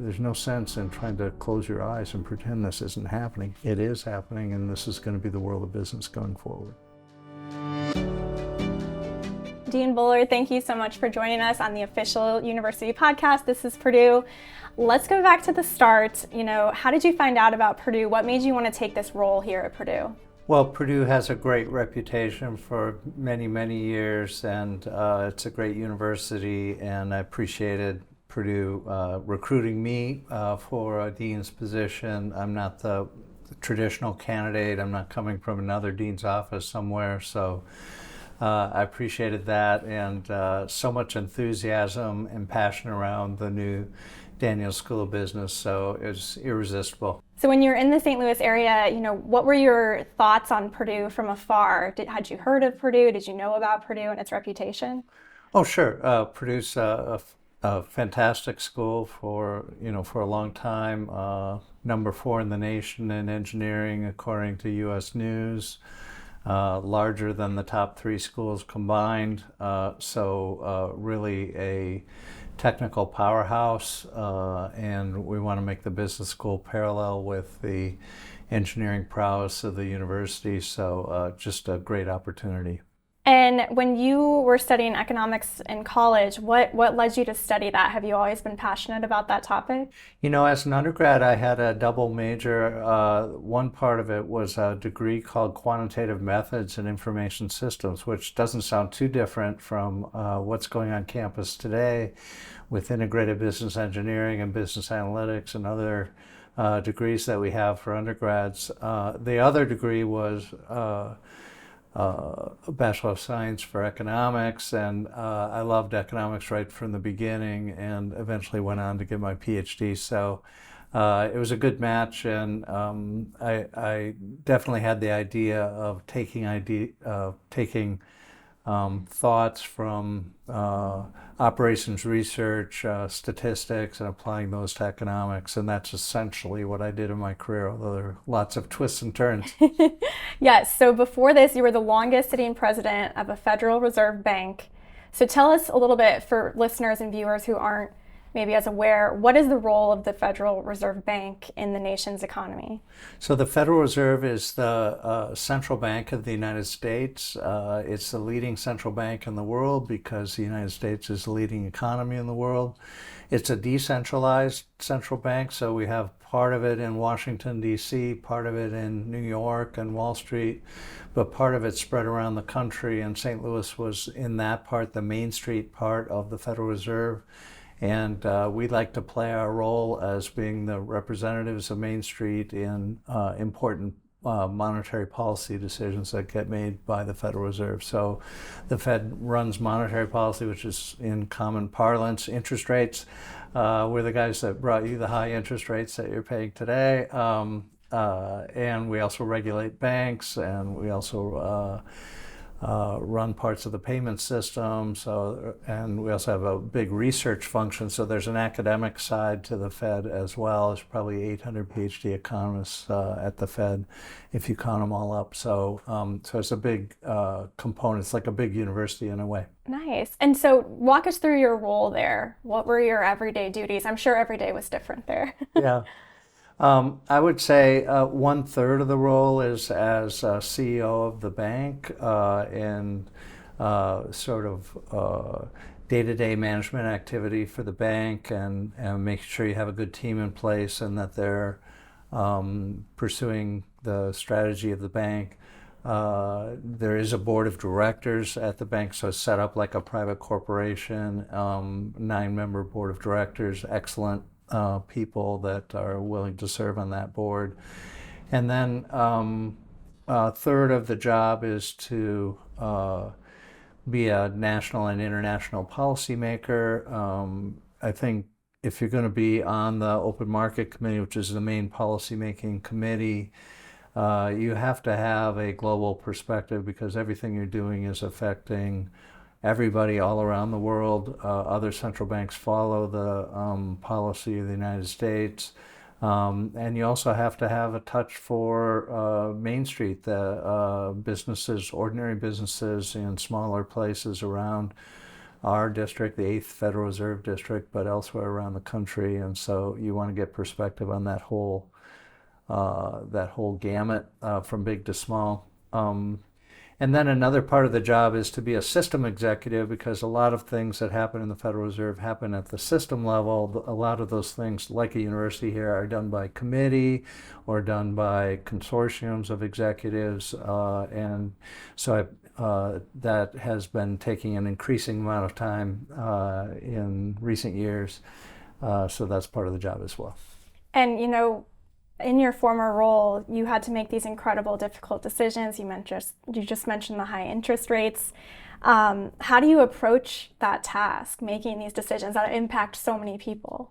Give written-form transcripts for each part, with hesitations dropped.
there's no sense in trying to close your eyes and pretend this isn't happening. It is happening, and this is going to be the world of business going forward. Dean Bullard, thank you so much for joining us on the official university podcast. This is Purdue. Let's go back to the start. How did you find out about Purdue? What made you want to take this role here at Purdue? Well, Purdue has a great reputation for many, many years, and it's a great university, and I appreciated Purdue recruiting me for a dean's position. I'm not the traditional candidate. I'm not coming from another dean's office somewhere, so I appreciated that, and so much enthusiasm and passion around the new Daniels School of Business, so it was irresistible. So when you're in the St. Louis area, what were your thoughts on Purdue from afar? Had you heard of Purdue? Did you know about Purdue and its reputation? Oh, sure. Purdue's a fantastic school for a long time. Number 4 in the nation in engineering, according to U.S. News. Larger than the top 3 schools combined. So really a technical powerhouse, and we want to make the business school parallel with the engineering prowess of the university, so just a great opportunity. And when you were studying economics in college, what led you to study that? Have you always been passionate about that topic? As an undergrad, I had a double major. One part of it was a degree called Quantitative Methods and Information Systems, which doesn't sound too different from what's going on campus today with integrated business engineering and business analytics and other degrees that we have for undergrads. The other degree was a Bachelor of Science for Economics, and I loved economics right from the beginning and eventually went on to get my PhD. So it was a good match, and I definitely had the idea of taking thoughts from operations research, statistics, and applying those to economics. And that's essentially what I did in my career, although there are lots of twists and turns. Yes, so before this, you were the longest sitting president of a Federal Reserve Bank. So tell us a little bit, for listeners and viewers who aren't maybe as aware, what is the role of the Federal Reserve Bank in the nation's economy? So the Federal Reserve is the central bank of the United States. It's the leading central bank in the world because the United States is the leading economy in the world. It's a decentralized central bank, so we have part of it in Washington, D.C., part of it in New York and Wall Street, but part of it spread around the country, and St. Louis was in that part, the Main Street part of the Federal Reserve. And we'd like to play our role as being the representatives of Main Street in important monetary policy decisions that get made by the Federal Reserve. So the Fed runs monetary policy, which is in common parlance, interest rates. We're the guys that brought you the high interest rates that you're paying today. And we also regulate banks, and we also run parts of the payment system, and we also have a big research function, so there's an academic side to the Fed as well. There's probably 800 PhD economists at the Fed, if you count them all up. So it's a big component. It's like a big university in a way. Nice. And so walk us through your role there. What were your everyday duties? I'm sure every day was different there. Yeah. I would say 1/3 of the role is as CEO of the bank and sort of day-to-day management activity for the bank, and making sure you have a good team in place and that they're pursuing the strategy of the bank. There is a board of directors at the bank, so it's set up like a private corporation, 9-member board of directors, excellent people that are willing to serve on that board. And then a third of the job is to be a national and international policymaker. I think if you're going to be on the Open Market Committee, which is the main policymaking committee, you have to have a global perspective because everything you're doing is affecting everybody all around the world. Other central banks follow the policy of the United States. And you also have to have a touch for Main Street, the businesses, ordinary businesses in smaller places around our district, the 8th Federal Reserve District, but elsewhere around the country. And so you want to get perspective on that whole gamut from big to small. And then another part of the job is to be a system executive, because a lot of things that happen in the Federal Reserve happen at the system level. A lot of those things, like a university here, are done by committee or done by consortiums of executives. And so that has been taking an increasing amount of time in recent years. So that's part of the job as well. And, in your former role, you had to make these incredible, difficult decisions. You just mentioned the high interest rates. How do you approach that task, making these decisions that impact so many people?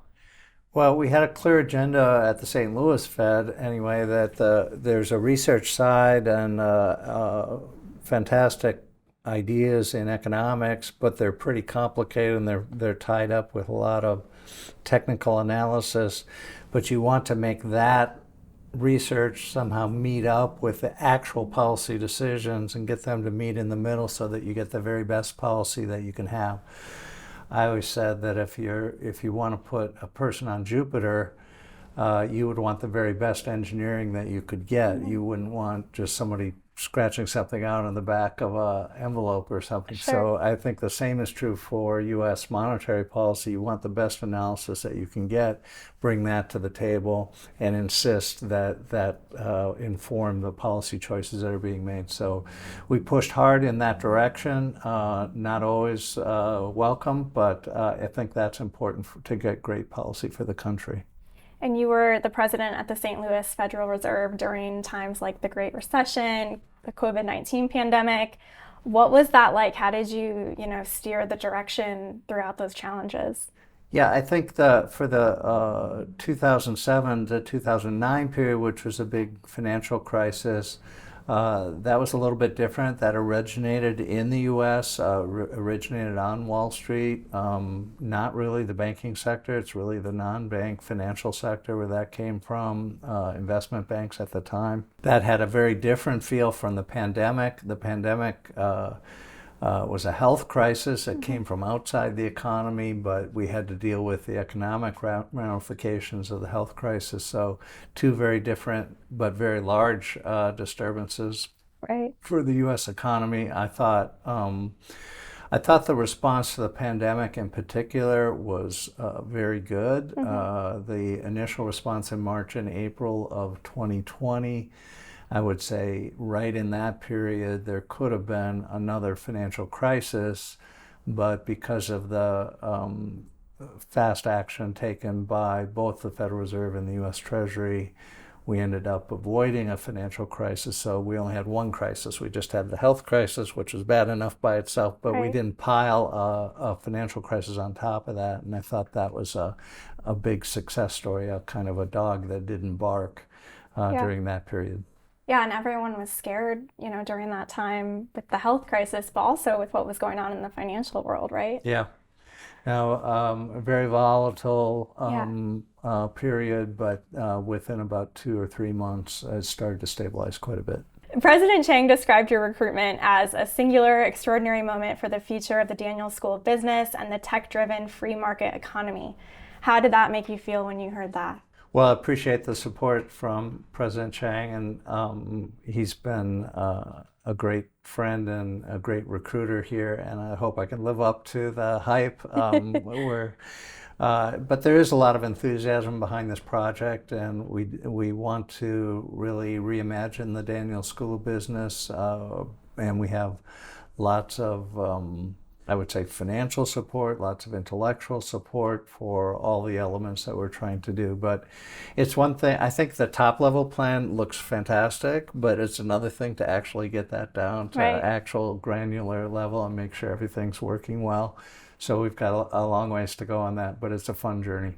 Well, we had a clear agenda at the St. Louis Fed, anyway, that there's a research side and fantastic ideas in economics, but they're pretty complicated and they're tied up with a lot of technical analysis. But you want to make that research somehow meet up with the actual policy decisions and get them to meet in the middle so that you get the very best policy that you can have. I always said that if you want to put a person on Jupiter, you would want the very best engineering that you could get. You wouldn't want just somebody scratching something out on the back of an envelope or something. Sure. So I think the same is true for U.S. monetary policy. You want the best analysis that you can get, bring that to the table, and insist that inform the policy choices that are being made. So we pushed hard in that direction. Not always welcome, but I think that's important to get great policy for the country. And you were the president at the St. Louis Federal Reserve during times like the Great Recession, the COVID-19 pandemic. What was that like? How did you, steer the direction throughout those challenges? Yeah, I think for the 2007 to 2009 period, which was a big financial crisis, that was a little bit different. That originated in the U.S., originated on Wall Street, not really the banking sector. It's really the non-bank financial sector where that came from, investment banks at the time. That had a very different feel from the pandemic. The pandemic was a health crisis that came from outside the economy, but we had to deal with the economic ramifications of the health crisis. So two very different but very large disturbances for the U.S. economy. I thought the response to the pandemic in particular was very good. The initial response in March and April of 2020, I would say right in that period, there could have been another financial crisis, but because of the fast action taken by both the Federal Reserve and the U.S. Treasury, we ended up avoiding a financial crisis. So we only had one crisis. We just had the health crisis, which was bad enough by itself, but we didn't pile a financial crisis on top of that. And I thought that was a big success story, a kind of a dog that didn't bark during that period. Yeah, and everyone was scared, during that time with the health crisis, but also with what was going on in the financial world, right? Yeah. Now, a very volatile period, but within about 2 or 3 months, it started to stabilize quite a bit. President Chang described your recruitment as a singular, extraordinary moment for the future of the Daniels School of Business and the tech-driven free market economy. How did that make you feel when you heard that? Well, I appreciate the support from President Chang, and he's been a great friend and a great recruiter here, and I hope I can live up to the hype. But there is a lot of enthusiasm behind this project, and we want to really reimagine the Daniels School of Business, and we have lots of I would say financial support, lots of intellectual support for all the elements that we're trying to do. But it's one thing, I think the top level plan looks fantastic, but it's another thing to actually get that down to actual granular level and make sure everything's working well. So we've got a long ways to go on that, but it's a fun journey.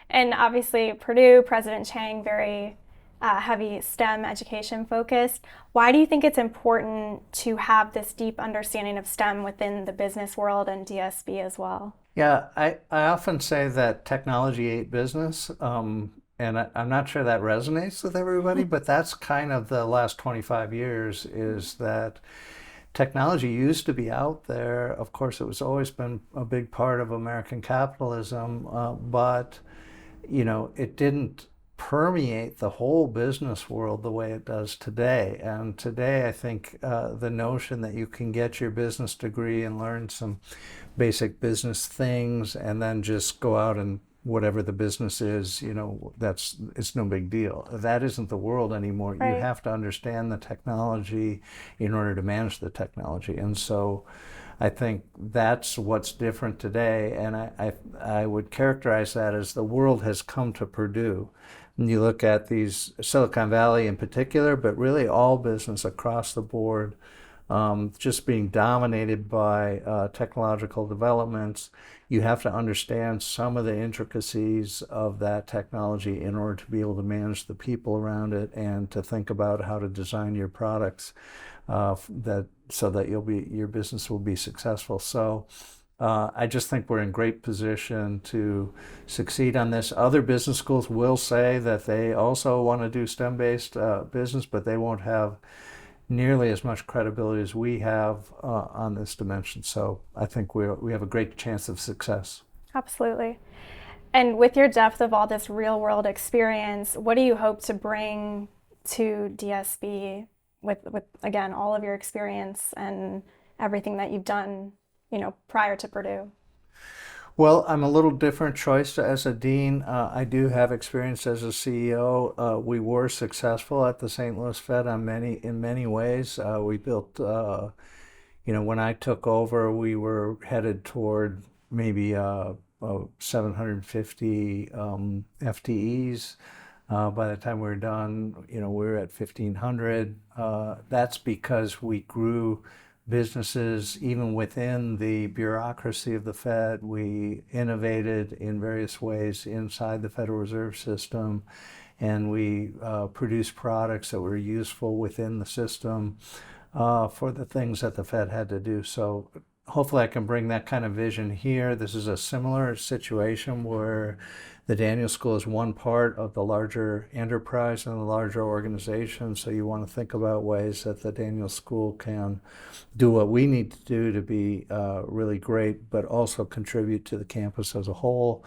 And obviously Purdue, President Chang, very heavy STEM education focused. Why do you think it's important to have this deep understanding of STEM within the business world and DSB as well? Yeah, I often say that technology ate business, and I'm not sure that resonates with everybody, but that's kind of the last 25 years is that technology used to be out there. Of course, it was always been a big part of American capitalism, but it didn't permeate the whole business world the way it does today. And today, I think the notion that you can get your business degree and learn some basic business things and then just go out and whatever the business is, it's no big deal. That isn't the world anymore. Right. You have to understand the technology in order to manage the technology. And so I think that's what's different today. And I would characterize that as the world has come to Purdue. And you look at these, Silicon Valley in particular, but really all business across the board, just being dominated by technological developments. You have to understand some of the intricacies of that technology in order to be able to manage the people around it and to think about how to design your products so that your business will be successful. So I just think we're in great position to succeed on this. Other business schools will say that they also want to do STEM-based business, but they won't have nearly as much credibility as we have on this dimension. So I think we have a great chance of success. Absolutely. And with your depth of all this real world experience, what do you hope to bring to DSB with again, all of your experience and everything that you've done, prior to Purdue? Well, I'm a little different choice as a dean. I do have experience as a CEO. We were successful at the St. Louis Fed in many ways. We built, when I took over, we were headed toward maybe 750 FTEs. By the time we were done, we were at 1,500. That's because we grew businesses even within the bureaucracy of the Fed. We innovated in various ways inside the Federal Reserve System, and we produced products that were useful within the system for the things that the Fed had to do. So hopefully I can bring that kind of vision here. This is a similar situation where the Daniel School is one part of the larger enterprise and the larger organization. So you want to think about ways that the Daniel School can do what we need to do to be really great, but also contribute to the campus as a whole.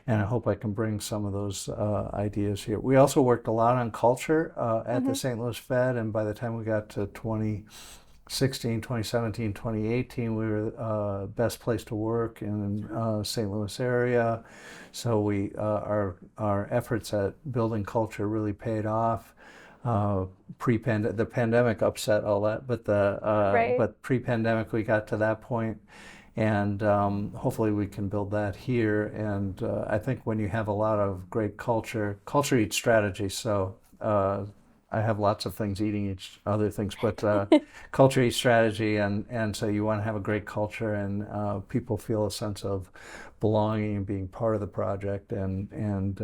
And I hope I can bring some of those ideas here. We also worked a lot on culture at the St. Louis Fed, and by the time we got to 2016, 2017, 2018, we were best place to work in St. Louis area. So our efforts at building culture really paid off. The pandemic upset all that, but Right. but pre-pandemic we got to that point, and hopefully we can build that here. And I think when you have a lot of great culture eats strategy. So I have lots of things eating each other things, but culture eats strategy, and so you want to have a great culture, and people feel a sense of belonging and being part of the project and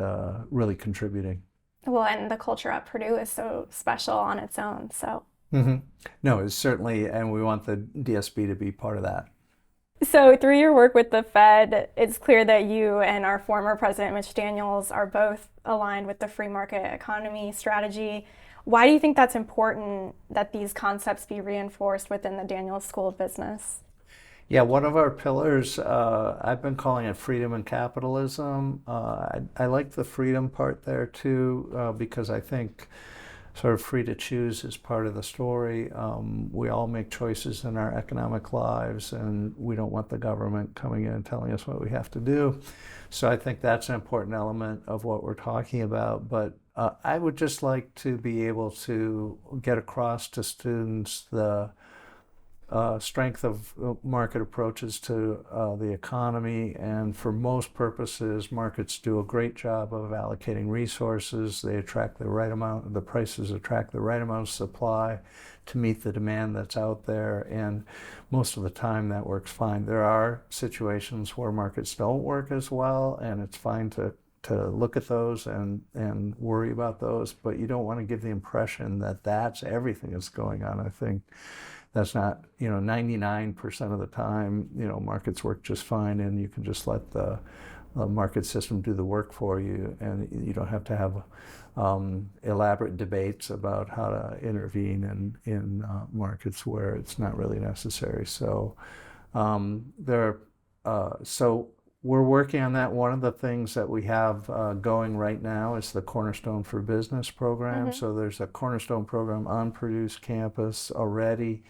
really contributing. Well, and the culture at Purdue is so special on its own. So. No, it's certainly, and we want the DSB to be part of that. So through your work with the Fed, it's clear that you and our former president, Mitch Daniels, are both aligned with the free market economy strategy. Why do you think that's important that these concepts be reinforced within the Daniels School of Business? Yeah, one of our pillars, I've been calling it freedom and capitalism. I like the freedom part there too, because I think sort of free to choose is part of the story. We all make choices in our economic lives, and we don't want the government coming in and telling us what we have to do. So I think that's an important element of what we're talking about. But I would just like to be able to get across to students the strength of market approaches to the economy, and for most purposes, markets do a great job of allocating resources. They attract the right amount, the prices attract the right amount of supply to meet the demand that's out there, and most of the time that works fine. There are situations where markets don't work as well, and it's fine to look at those and worry about those, but you don't want to give the impression that that's everything that's going on. I think that's not, 99% of the time, markets work just fine, and you can just let the the market system do the work for you, and you don't have to have elaborate debates about how to intervene in markets where it's not really necessary. So so we're working on that. One of the things that we have going right now is the Cornerstone for Business program. So there's a Cornerstone program on Purdue's campus already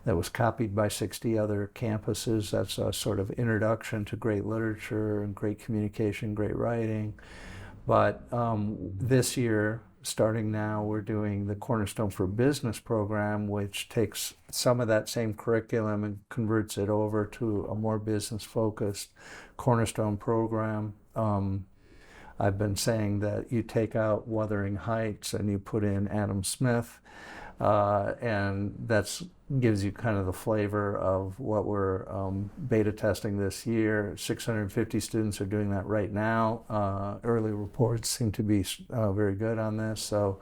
that was copied by 60 other campuses. That's a sort of introduction to great literature and great communication, great writing. But this year, starting now, we're doing the Cornerstone for Business program, which takes some of that same curriculum and converts it over to a more business-focused Cornerstone program. I've been saying that you take out Wuthering Heights and you put in Adam Smith, and that gives you kind of the flavor of what we're beta testing this year. 650 students are doing that right now. Early reports seem to be very good on this. So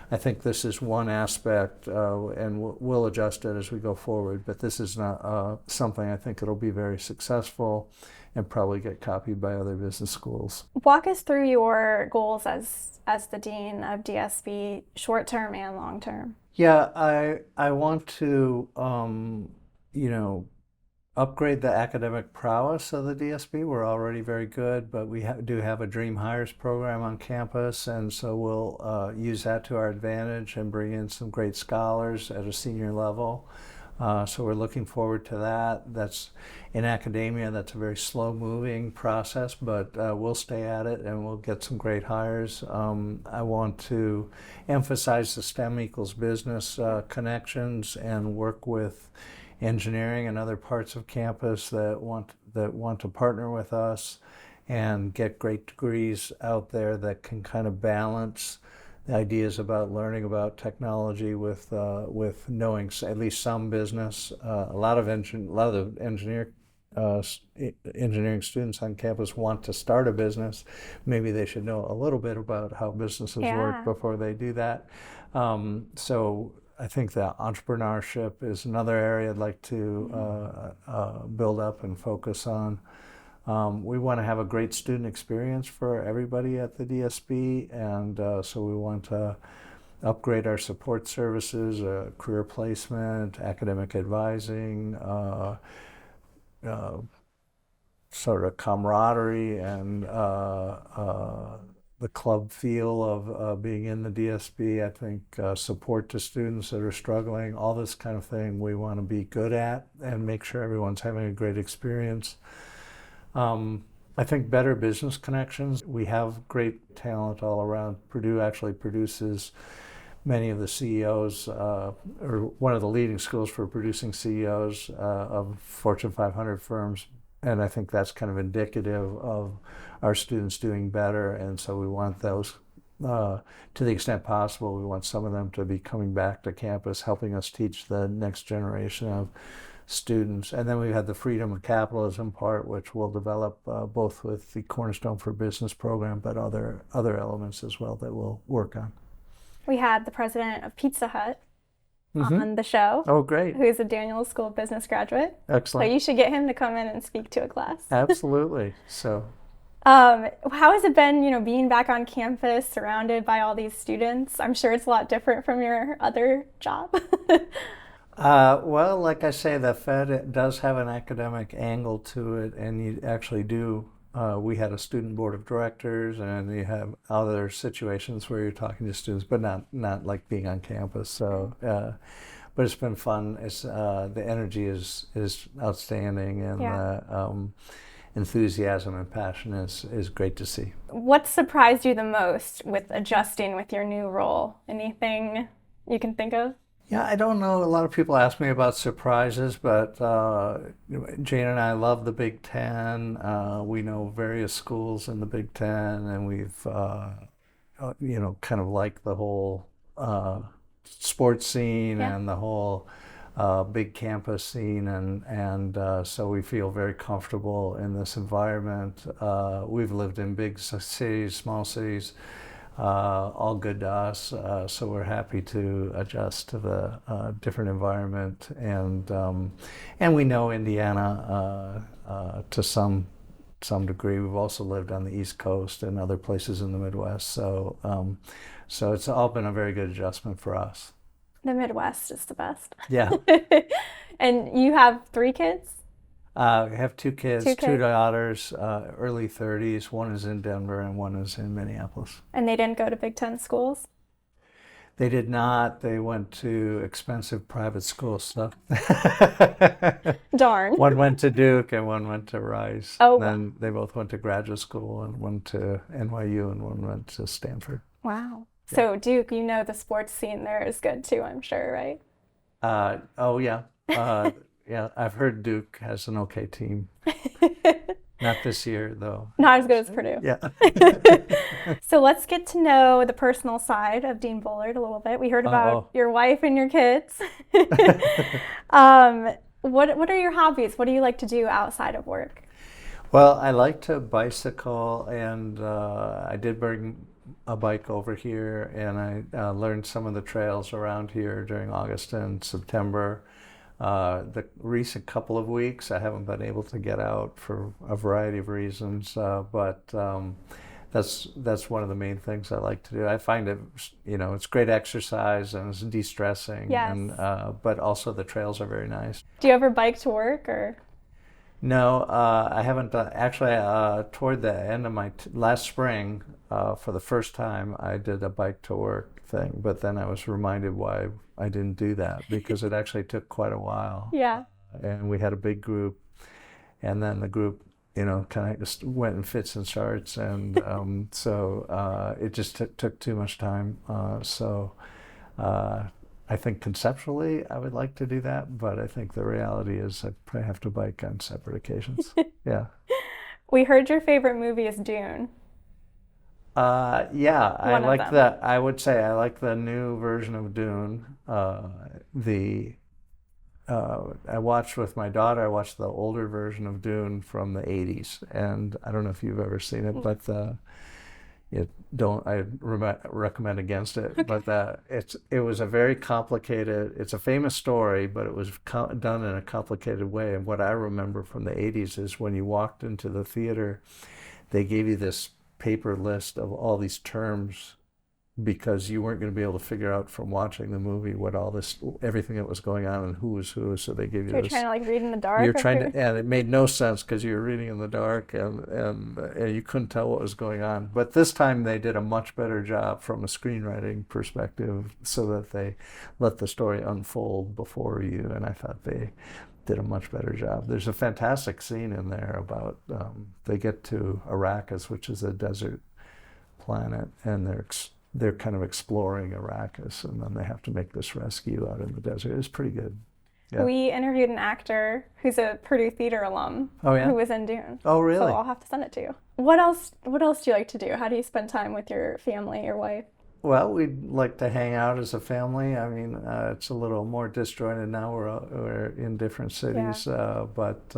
I think this is one aspect, and we'll adjust it as we go forward. But this is not something I think it'll be very successful and probably get copied by other business schools. Walk us through your goals as the Dean of DSB, short-term and long-term. Yeah, I want to, upgrade the academic prowess of the DSB. We're already very good, but we do have a Dream Hires program on campus, and so we'll use that to our advantage and bring in some great scholars at a senior level. So we're looking forward to that. That's in academia, that's a very slow-moving process, but we'll stay at it and we'll get some great hires. I want to emphasize the STEM equals business connections and work with engineering and other parts of campus that want to partner with us and get great degrees out there that can kind of balance the ideas about learning about technology with knowing at least some business. A lot of the engineering students on campus want to start a business. Maybe they should know a little bit about how businesses work before they do that. So I think that entrepreneurship is another area I'd like to build up and focus on. We want to have a great student experience for everybody at the DSB, and so we want to upgrade our support services, career placement, academic advising, sort of camaraderie and the club feel of being in the DSB. I think support to students that are struggling, all this kind of thing we want to be good at and make sure everyone's having a great experience. I think better business connections. We have great talent all around. Purdue actually produces many of the CEOs, or one of the leading schools for producing CEOs of Fortune 500 firms. And I think that's kind of indicative of our students doing better. And so we want those, to the extent possible, we want some of them to be coming back to campus, helping us teach the next generation of students. And then we had the freedom of capitalism part, which we'll develop both with the Cornerstone for Business program, but other elements as well that we'll work on. We had the president of Pizza Hut on the show. Oh, great. Who's a Daniels School of Business graduate. Excellent. So you should get him to come in and speak to a class. Absolutely. So how has it been, being back on campus surrounded by all these students? I'm sure it's a lot different from your other job. Well, like I say, the Fed does have an academic angle to it, and you actually do. We had a student board of directors, and you have other situations where you're talking to students, but not like being on campus. So, but it's been fun. It's the energy is outstanding, and the enthusiasm and passion is great to see. What surprised you the most with adjusting with your new role? Anything you can think of? Yeah, I don't know. A lot of people ask me about surprises, but Jane and I love the Big Ten. We know various schools in the Big Ten, and we've, kind of like the whole sports scene and the whole big campus scene, and so we feel very comfortable in this environment. We've lived in big cities, small cities. All good to us, so we're happy to adjust to the different environment, and we know Indiana to some some degree. We've also lived on the East Coast and other places in the Midwest. So it's all been a very good adjustment for us. The Midwest is the best. Yeah. And you have 3 kids? I have 2 kids, Two 2 kids. daughters, early 30s. One is in Denver and one is in Minneapolis. And they didn't go to Big Ten schools? They did not. They went to expensive private schools. So Darn. one went to Duke and one went to Rice. Oh, Then they both went to graduate school, and one to NYU and one went to Stanford. wow. So Duke, you know the sports scene there is good too, I'm sure, right? Oh yeah. Yeah, I've heard Duke has an okay team. Not this year though. Not as good as Purdue. Yeah. So let's get to know the personal side of Dean Bullard a little bit. We heard about your wife and your kids. What are your hobbies? What do you like to do outside of work? Well, I like to bicycle, and I did bring a bike over here, and I learned some of the trails around here during August and September. The recent couple of weeks, I haven't been able to get out for a variety of reasons, but that's one of the main things I like to do. I find it, it's great exercise and it's de-stressing, Yes. and but also the trails are very nice. Do you ever bike to work or? No, I haven't done. Actually, toward the end of my last spring, for the first time, I did a bike to work thing. But then I was reminded why I didn't do that, because it actually took quite a while. Yeah. And we had a big group, and then the group, kind of just went in fits and starts, and so it just took too much time. I think conceptually I would like to do that, but I think the reality is I probably have to bike on separate occasions. Yeah. We heard your favorite movie is Dune. Yeah, I One of like them. I would say I like the new version of Dune. I watched with my daughter, I watched the older version of Dune from the 80s, and I don't know if you've ever seen it, but I recommend against it. Okay. But it was a very complicated. It's a famous story, but it was done in a complicated way. And what I remember from the 80s is when you walked into the theater, they gave you this paper list of all these terms, because you weren't going to be able to figure out from watching the movie everything that was going on and who was who. So they gave you You're this. Trying to like read in the dark. You're trying to, and it made no sense because you were reading in the dark, and you couldn't tell what was going on. But this time they did a much better job from a screenwriting perspective, so that they let the story unfold before you. And I thought they did a much better job. There's a fantastic scene in there about they get to Arrakis, which is a desert planet, and they're kind of exploring Arrakis, and then they have to make this rescue out in the desert. It's pretty good. Yeah. We interviewed an actor who's a Purdue theater alum. Oh, yeah? Who was in Dune. Oh, really? So I'll have to send it to you. What else do you like to do? How do you spend time with your family, your wife? Well, we'd like to hang out as a family. I mean, it's a little more disjointed now. We're in different cities, yeah. But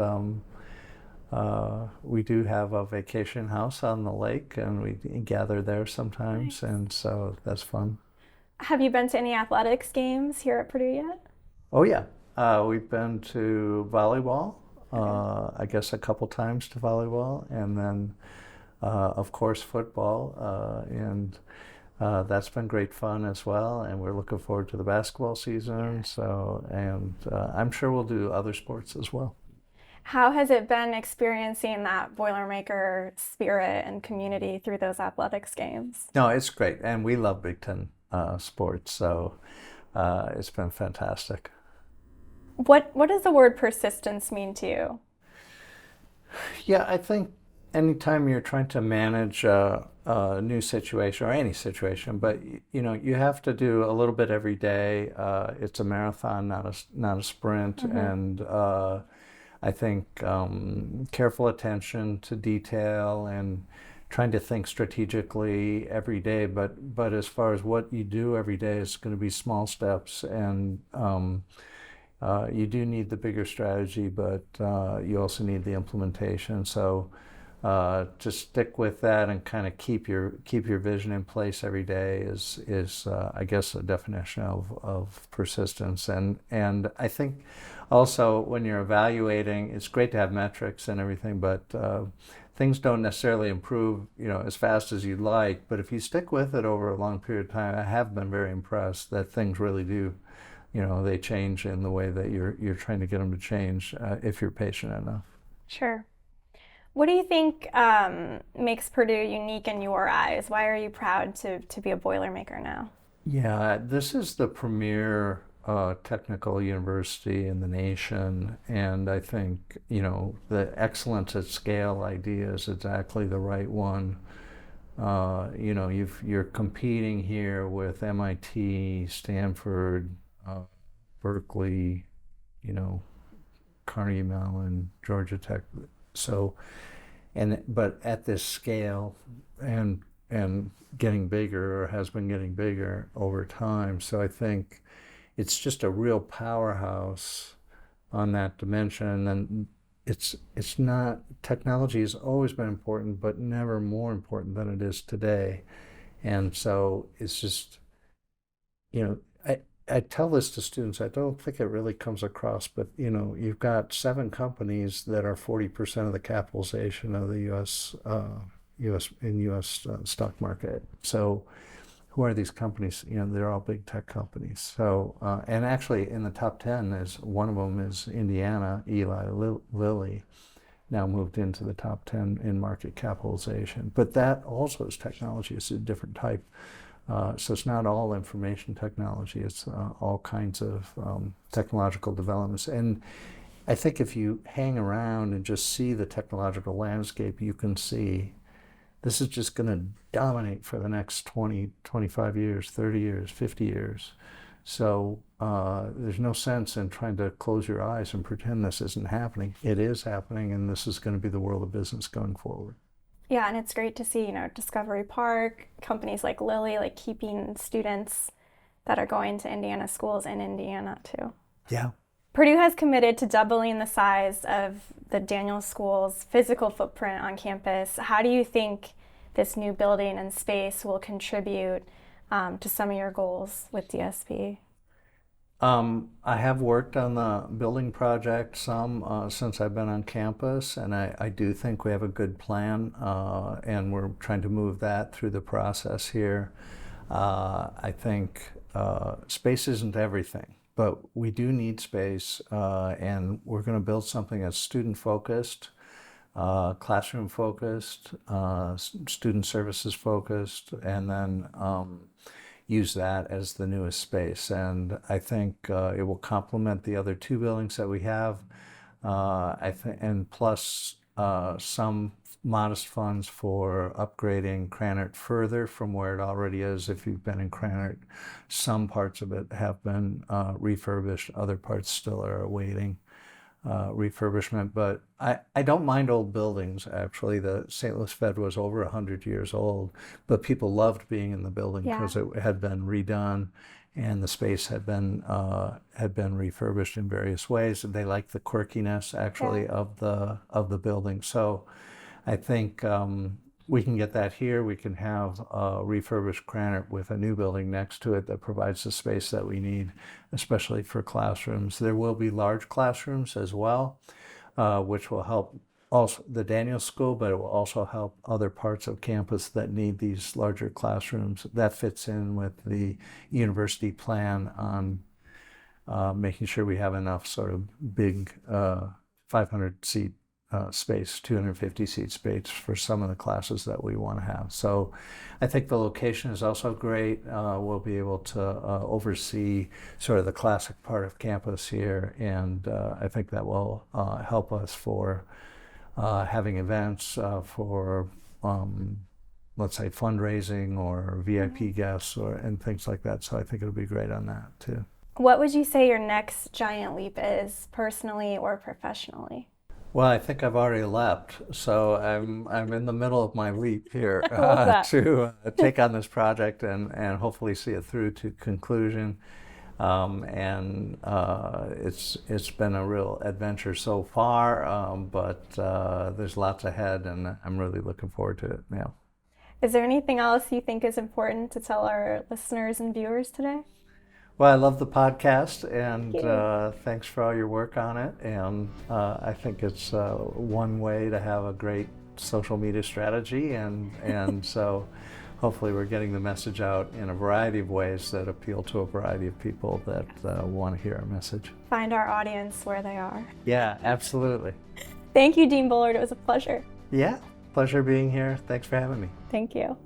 we do have a vacation house on the lake, and we gather there sometimes, nice. And so that's fun. Have you been to any athletics games here at Purdue yet? Oh, yeah. We've been to volleyball, I guess a couple times to volleyball, and then, of course, football, and that's been great fun as well, and we're looking forward to the basketball season, I'm sure we'll do other sports as well. How has it been experiencing that Boilermaker spirit and community through those athletics games? No, it's great, and we love Big Ten sports, so it's been fantastic. What does the word persistence mean to you? Yeah, I think anytime you're trying to manage a new situation, or any situation, but you have to do a little bit every day. It's a marathon, not a sprint, mm-hmm. And I think careful attention to detail and trying to think strategically every day, but as far as what you do every day, it's going to be small steps, and you do need the bigger strategy, but you also need the implementation. So to stick with that and kind of keep your vision in place every day is I guess a definition of persistence. And I think also when you're evaluating, it's great to have metrics and everything, but things don't necessarily improve, as fast as you'd like, but if you stick with it over a long period of time, I have been very impressed that things really do, they change in the way that you're trying to get them to change if you're patient enough. Sure. What do you think makes Purdue unique in your eyes? Why are you proud to be a Boilermaker now? Yeah, this is the premier technical university in the nation, and I think, the excellence at scale idea is exactly the right one. You're competing here with MIT, Stanford, Berkeley, you know, Carnegie Mellon, Georgia Tech. So, but at this scale, and getting bigger, or has been getting bigger over time. So I think it's just a real powerhouse on that dimension. And it's not, technology has always been important, but never more important than it is today. And so it's just, I tell this to students, I don't think it really comes across, but you've got 7 companies that are 40% of the capitalization of the U.S. Stock market. So who are these companies? They're all big tech companies. So, and actually in the top 10 is, one of them is Indiana, Eli Lilly, now moved into the top 10 in market capitalization. But that also is technology. It's a different type. So it's not all information technology. It's all kinds of technological developments. And I think if you hang around and just see the technological landscape, you can see this is just going to dominate for the next 20, 25 years, 30 years, 50 years. So there's no sense in trying to close your eyes and pretend this isn't happening. It is happening, and this is going to be the world of business going forward. Yeah, and it's great to see, Discovery Park, companies like Lilly, like keeping students that are going to Indiana schools in Indiana too. Yeah. Purdue has committed to doubling the size of the Daniel School's physical footprint on campus. How do you think this new building and space will contribute to some of your goals with DSP? I have worked on the building project some since I've been on campus, and I do think we have a good plan, and we're trying to move that through the process here. I think space isn't everything, but we do need space, and we're going to build something that's student-focused, classroom-focused, student services focused, and then use that as the newest space. And I think it will complement the other 2 buildings that we have, and plus some modest funds for upgrading Krannert further from where it already is. If you've been in Krannert, some parts of it have been refurbished, other parts still are awaiting refurbishment. But I don't mind old buildings, actually. The St. Louis Fed was over 100 years old, but people loved being in the building because it had been redone and the space had been refurbished in various ways. And they liked the quirkiness, actually, of the building. So I think we can get that here. We can have refurbished Krannert with a new building next to it that provides the space that we need, especially for classrooms. There will be large classrooms as well, which will help also the Daniel School, but it will also help other parts of campus that need these larger classrooms. That fits in with the university plan on making sure we have enough sort of big 500-seat space, 250-seat space for some of the classes that we want to have. So I think the location is also great. We'll be able to oversee sort of the classic part of campus here, and I think that will help us for having events for, let's say, fundraising or VIP guests and things like that. So I think it'll be great on that too. What would you say your next giant leap is, personally or professionally? Well, I think I've already leapt, so I'm in the middle of my leap here to take on this project and hopefully see it through to conclusion. It's been a real adventure so far, but there's lots ahead, and I'm really looking forward to it. Yeah. Is there anything else you think is important to tell our listeners and viewers today? Well, I love the podcast, and thanks for all your work on it. And I think it's one way to have a great social media strategy, and so hopefully we're getting the message out in a variety of ways that appeal to a variety of people that want to hear our message. Find our audience where they are. Yeah, absolutely. Thank you, Dean Bullard. It was a pleasure. Yeah, pleasure being here. Thanks for having me. Thank you.